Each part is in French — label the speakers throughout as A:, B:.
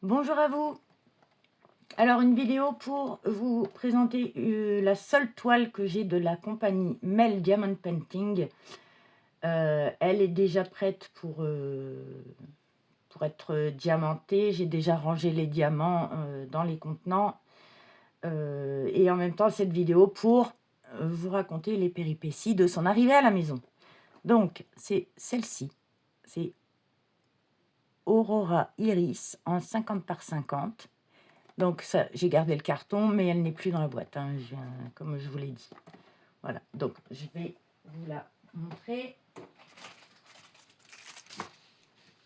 A: Bonjour à vous. Alors une vidéo pour vous présenter la seule toile que j'ai de la compagnie Mel Diamond Painting. Elle est déjà prête pour être diamantée. J'ai déjà rangé les diamants dans les contenants. Et en même temps cette vidéo pour vous raconter les péripéties de son arrivée à la maison. Donc c'est celle-ci. C'est Aurora Iris en 50 par 50. Donc ça, j'ai gardé le carton, mais elle n'est plus dans la boîte, hein, comme je vous l'ai dit. Voilà, donc je vais vous la montrer.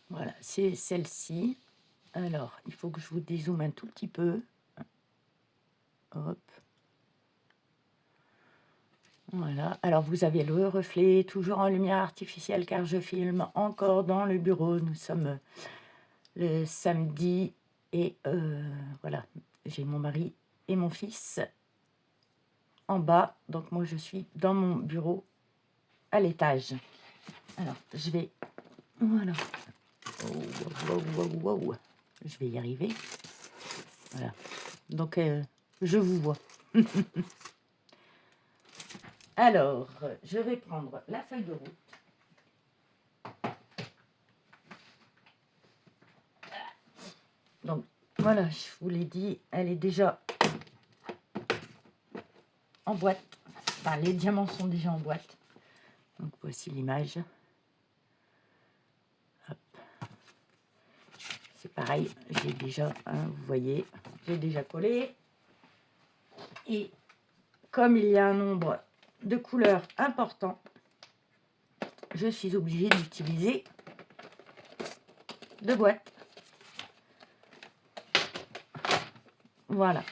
A: Voilà, c'est celle-ci. Alors, il faut que je vous dézoome un tout petit peu. Hop. Voilà, alors vous avez le reflet, toujours en lumière artificielle, car je filme encore dans le bureau. Nous sommes le samedi et voilà, j'ai mon mari et mon fils en bas. Donc moi, je suis dans mon bureau à l'étage. Alors, je vais... Voilà. Oh, wow. Je vais y arriver. Voilà. Donc, je vous vois. Alors, je vais prendre la feuille de route. Donc, voilà, je vous l'ai dit, elle est déjà en boîte. Enfin, les diamants sont déjà en boîte. Donc, voici l'image. C'est pareil, j'ai déjà, vous voyez, j'ai déjà collé. Et comme il y a un nombre de couleurs important, je suis obligée d'utiliser deux boîtes. Voilà.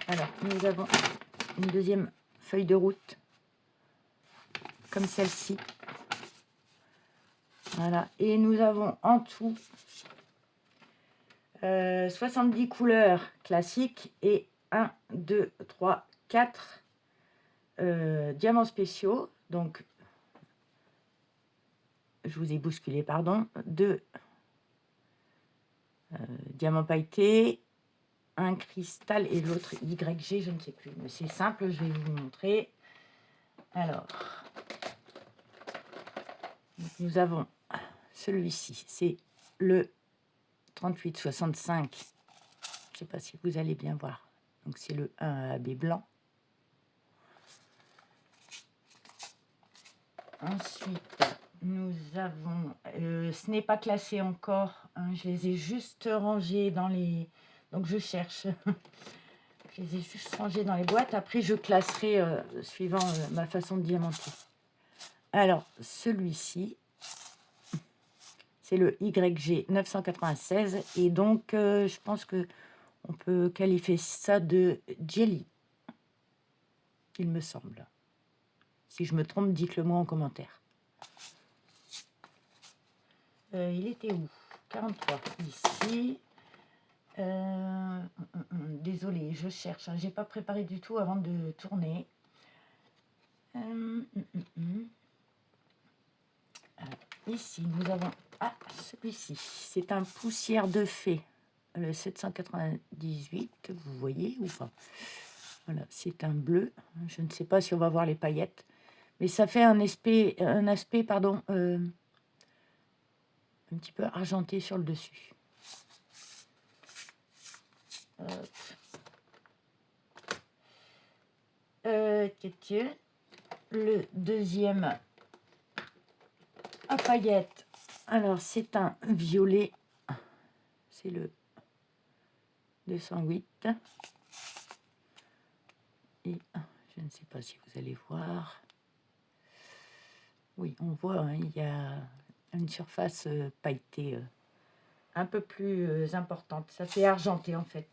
A: Alors, nous avons une deuxième feuille de route, comme celle-ci. Voilà. Et nous avons en tout 70 couleurs classiques et 1, 2, 3, 4 diamants spéciaux. Donc, je vous ai bousculé, pardon. 2 diamants pailletés, un cristal et l'autre YG, je ne sais plus. Mais c'est simple, je vais vous montrer. Alors, nous avons celui-ci, c'est le 3865. Je ne sais pas si vous allez bien voir. Donc, c'est le 1 AB blanc. Ensuite, nous avons... ce n'est pas classé encore. Hein, je les ai juste rangés dans les... Donc, je cherche. Je les ai juste rangés dans les boîtes. Après, je classerai suivant ma façon de diamanter. Alors, celui-ci, c'est le YG 996. Et donc, je pense que on peut qualifier ça de jelly, il me semble. Si je me trompe, dites-le moi en commentaire. Il était où? 43, ici. Désolée, je cherche. Hein, j'ai pas préparé du tout avant de tourner. Ici, nous avons... Ah, celui-ci. C'est un poussière de fée. Le 798, vous voyez ou pas? Voilà, c'est un bleu. Je ne sais pas si on va voir les paillettes. Mais ça fait un aspect pardon, un petit peu argenté sur le dessus. Le deuxième à paillettes. Alors, c'est un violet. C'est le 208. Et je ne sais pas si vous allez voir. Oui, on voit, hein, il y a une surface pailletée un peu plus importante. Ça fait argenté, en fait.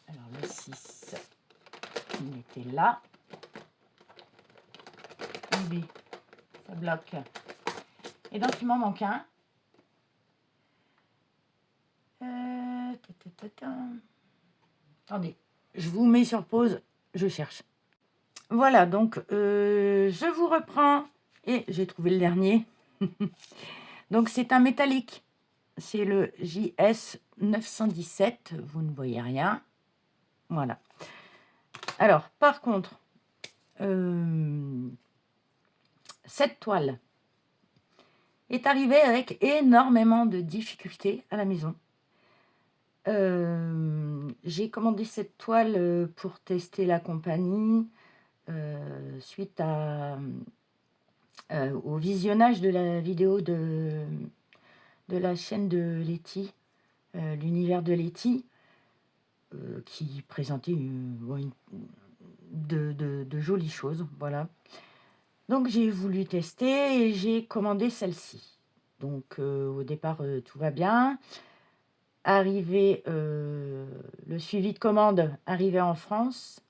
A: Alors, le 6, il était là. Oui, ça bloque. Et donc, il m'en manque un. Attendez, je vous mets sur pause, je cherche. Voilà, donc je vous reprends. Et j'ai trouvé le dernier. Donc, c'est un métallique. c'est le JS 917. Vous ne voyez rien. Voilà. Alors, par contre, cette toile est arrivée avec énormément de difficultés à la maison. J'ai commandé cette toile pour tester la compagnie suite au visionnage de la vidéo de la chaîne de Letty, l'univers de Letty, qui présentait de jolies choses. Voilà. Donc j'ai voulu tester et j'ai commandé celle-ci. Donc au départ, tout va bien. Arrivé, le suivi de commande arrivé en France.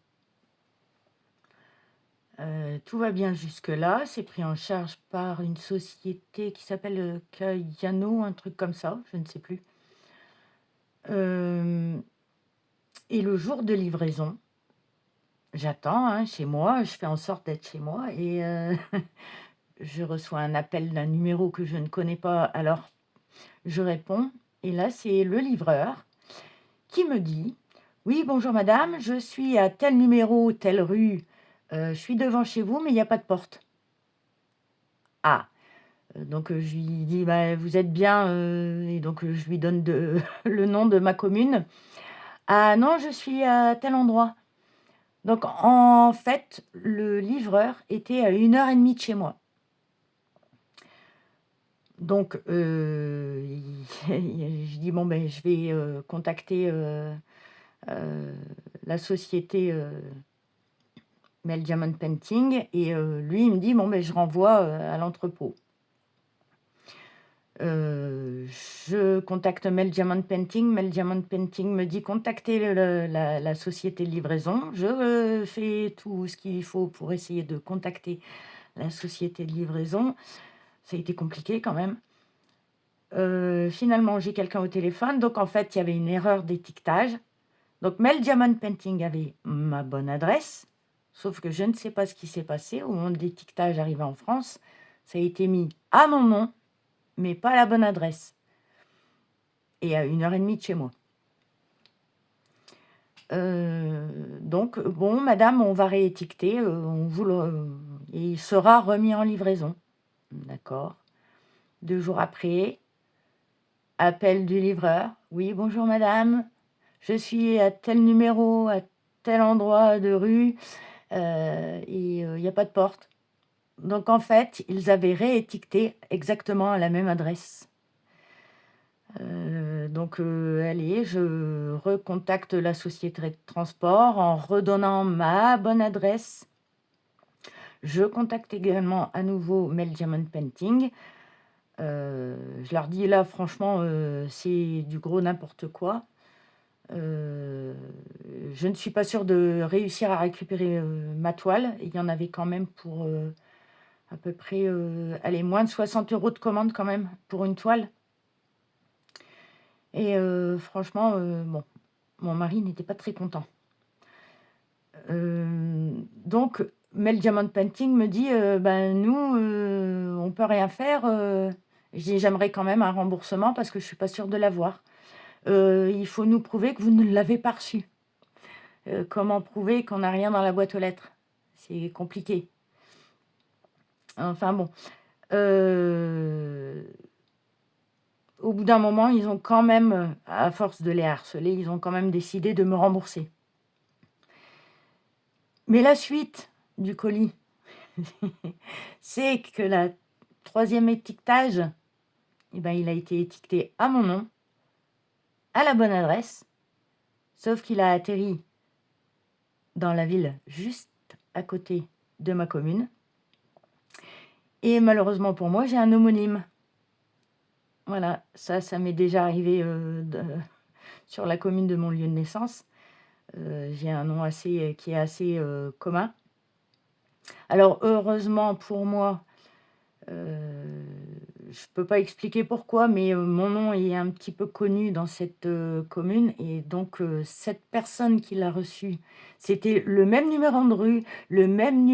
A: Tout va bien jusque-là. C'est pris en charge par une société qui s'appelle Kayano, un truc comme ça, je ne sais plus. Et le jour de livraison, j'attends hein, chez moi, je fais en sorte d'être chez moi et je reçois un appel d'un numéro que je ne connais pas, alors je réponds. Et là, c'est le livreur qui me dit: «Oui, bonjour madame, je suis à tel numéro, telle rue, je suis devant chez vous, mais il n'y a pas de porte.» Ah! Donc je lui dis: «Bah, vous êtes bien» et donc je lui donne le nom de ma commune. «Ah non, je suis à tel endroit.» Donc en fait, le livreur était à 1 h 30 de chez moi. Donc je dis: «Bon, ben, je vais contacter la société Mel Diamond Painting.» Et lui, il me dit: «Bon, ben, je renvoie à l'entrepôt.» Je contacte Mel Diamond Painting. Mel Diamond Painting me dit: «Contactez la société de livraison.» Je fais tout ce qu'il faut pour essayer de contacter la société de livraison. Ça a été compliqué quand même. Finalement, j'ai quelqu'un au téléphone. Donc en fait, il y avait une erreur d'étiquetage. Donc Mel Diamond Painting avait ma bonne adresse, sauf que je ne sais pas ce qui s'est passé. Au moment de l'étiquetage arrivé en France, ça a été mis à mon nom, mais pas à la bonne adresse. Et à 1 h 30 de chez moi. Donc, bon, madame, on va réétiqueter, et il sera remis en livraison. D'accord. 2 jours après, appel du livreur. Oui, bonjour madame, je suis à tel numéro, à tel endroit de rue, et il n'y a pas de porte. Donc en fait, ils avaient réétiqueté exactement à la même adresse. Donc allez, je recontacte la société de transport en redonnant ma bonne adresse. Je contacte également à nouveau Mel Diamond Painting. Je leur dis là, franchement, c'est du gros n'importe quoi. Je ne suis pas sûre de réussir à récupérer ma toile. Il y en avait quand même pour à peu près allez, moins de 60 € de commande quand même pour une toile. Et franchement, bon, mon mari n'était pas très content. Donc Mel Diamond Painting me dit: «Ben, nous, on peut rien faire.» Je dis: «J'aimerais quand même un remboursement parce que je suis pas sûre de l'avoir. Il faut nous prouver que vous ne l'avez pas reçu.» Comment prouver qu'on n'a rien dans la boîte aux lettres? C'est compliqué. Enfin bon, au bout d'un moment, ils ont quand même, à force de les harceler, ils ont quand même décidé de me rembourser. Mais la suite du colis, c'est que la 3e étiquetage, eh ben, il a été étiqueté à mon nom, à la bonne adresse, sauf qu'il a atterri dans la ville juste à côté de ma commune. Et malheureusement pour moi, j'ai un homonyme. Voilà, ça m'est déjà arrivé sur la commune de mon lieu de naissance. J'ai un nom qui est assez commun. Alors heureusement pour moi, je ne peux pas expliquer pourquoi, mais mon nom est un petit peu connu dans cette commune. Et donc cette personne qui l'a reçu, c'était le même numéro de rue, le même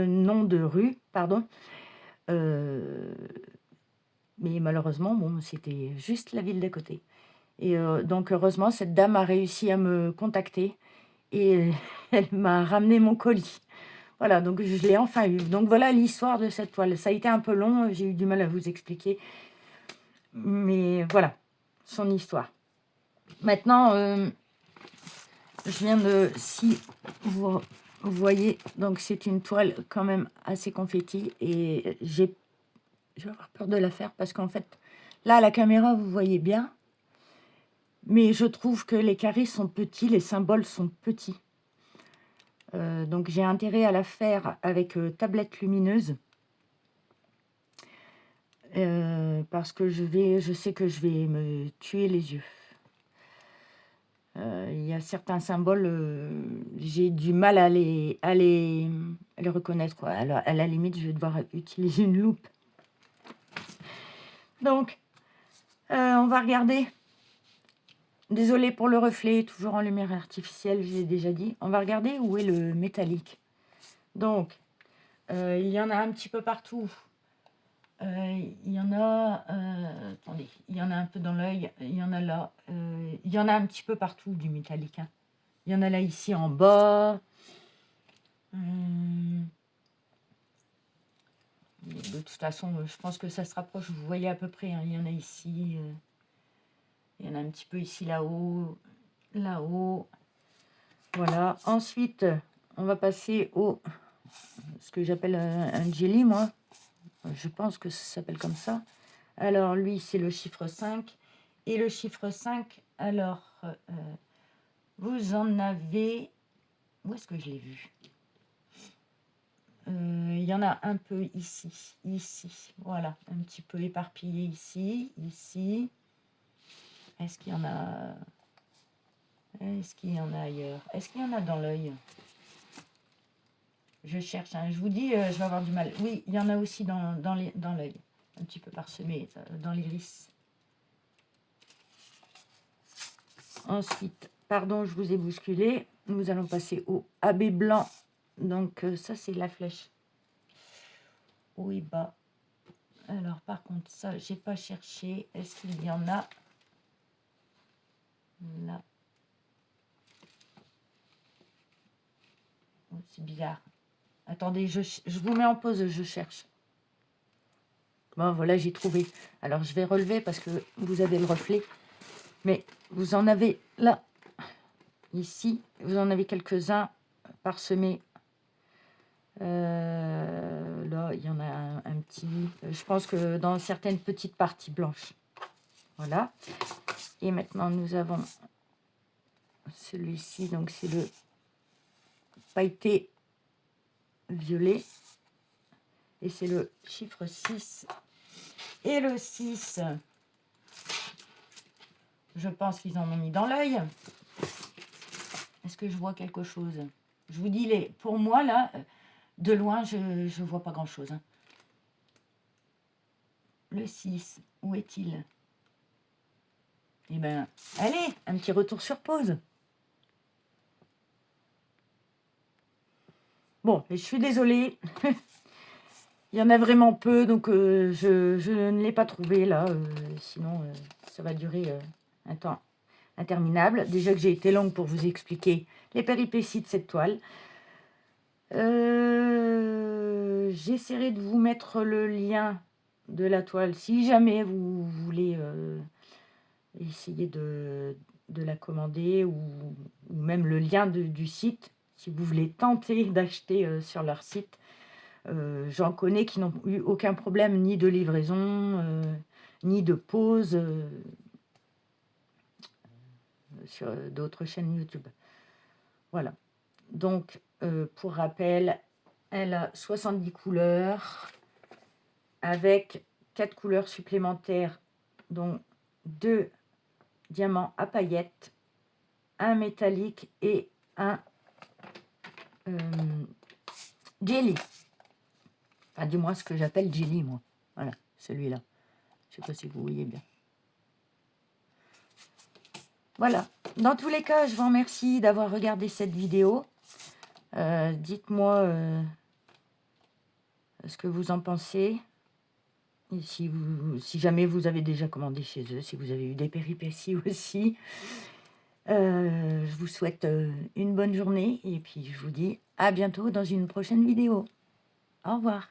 A: nom de rue, pardon. Mais malheureusement, bon, c'était juste la ville d'à côté. Et donc heureusement, cette dame a réussi à me contacter et elle m'a ramené mon colis. Voilà, donc je l'ai enfin eu. Donc voilà l'histoire de cette toile. Ça a été un peu long, j'ai eu du mal à vous expliquer. Mais voilà, son histoire. Maintenant, je viens de... Si vous voyez, donc c'est une toile quand même assez confetti. Et je vais avoir peur de la faire parce qu'en fait, là, à la caméra, vous voyez bien. Mais je trouve que les carrés sont petits, les symboles sont petits. Donc j'ai intérêt à la faire avec tablette lumineuse. Parce que je sais que je vais me tuer les yeux. Il y a certains symboles, j'ai du mal à les reconnaître, quoi. Alors, à la limite, je vais devoir utiliser une loupe. Donc, on va regarder. Désolée pour le reflet, toujours en lumière artificielle, je l'ai déjà dit. On va regarder où est le métallique. Donc, il y en a un petit peu partout. Il y en a, attendez, il y en a un peu dans l'œil, il y en a là, il y en a un petit peu partout du métallique, hein. Il y en a là ici en bas. De toute façon, je pense que ça se rapproche, vous voyez à peu près, hein. Il y en a ici, il y en a un petit peu ici là-haut, là-haut. Voilà, ensuite, on va passer au, ce que j'appelle un jelly, moi. Je pense que ça s'appelle comme ça. Alors, lui, c'est le chiffre 5. Et le chiffre 5, alors, vous en avez... Où est-ce que je l'ai vu? Il y en a un peu ici, voilà, un petit peu éparpillé ici, ici. Est-ce qu'il y en a... Est-ce qu'il y en a ailleurs? Est-ce qu'il y en a dans l'œil? Je cherche, hein. Je vous dis, je vais avoir du mal. Oui, il y en a aussi dans l'œil, un petit peu parsemé dans l'iris. Ensuite, pardon, je vous ai bousculé. Nous allons passer au AB blanc. Donc, ça, c'est la flèche. Oui, bas. Alors, par contre, ça, j'ai pas cherché. Est-ce qu'il y en a là? Oh, c'est bizarre. Attendez, je vous mets en pause, je cherche. Bon, voilà, j'ai trouvé. Alors, je vais relever parce que vous avez le reflet. Mais vous en avez là, ici. Vous en avez quelques-uns parsemés. Là, il y en a un petit. Je pense que dans certaines petites parties blanches. Voilà. Et maintenant, nous avons celui-ci. Donc, c'est le pailleté violet. Et c'est le chiffre 6. Et le 6, je pense qu'ils en ont mis dans l'œil. Est-ce que je vois quelque chose? Je vous dis, pour moi, là, de loin, je ne vois pas grand-chose, hein. Le 6, où est-il? Eh bien, allez, un petit retour sur pause. Bon, je suis désolée. Il y en a vraiment peu, donc je ne l'ai pas trouvé là. Sinon, ça va durer un temps interminable. Déjà que j'ai été longue pour vous expliquer les péripéties de cette toile. J'essaierai de vous mettre le lien de la toile si jamais vous voulez essayer de la commander ou même le lien du site si vous voulez tenter d'acheter sur leur site. J'en connais qui n'ont eu aucun problème ni de livraison ni de pause sur d'autres chaînes YouTube. Voilà. Donc, pour rappel, elle a 70 couleurs avec 4 couleurs supplémentaires, dont 2 diamants à paillettes, un métallique et un jelly. Enfin, du moins ce que j'appelle jelly, moi. Voilà, celui-là. Je ne sais pas si vous voyez bien. Voilà. Dans tous les cas, je vous remercie d'avoir regardé cette vidéo. Dites-moi ce que vous en pensez. Et si jamais vous avez déjà commandé chez eux, si vous avez eu des péripéties aussi, je vous souhaite une bonne journée et puis je vous dis à bientôt dans une prochaine vidéo. Au revoir.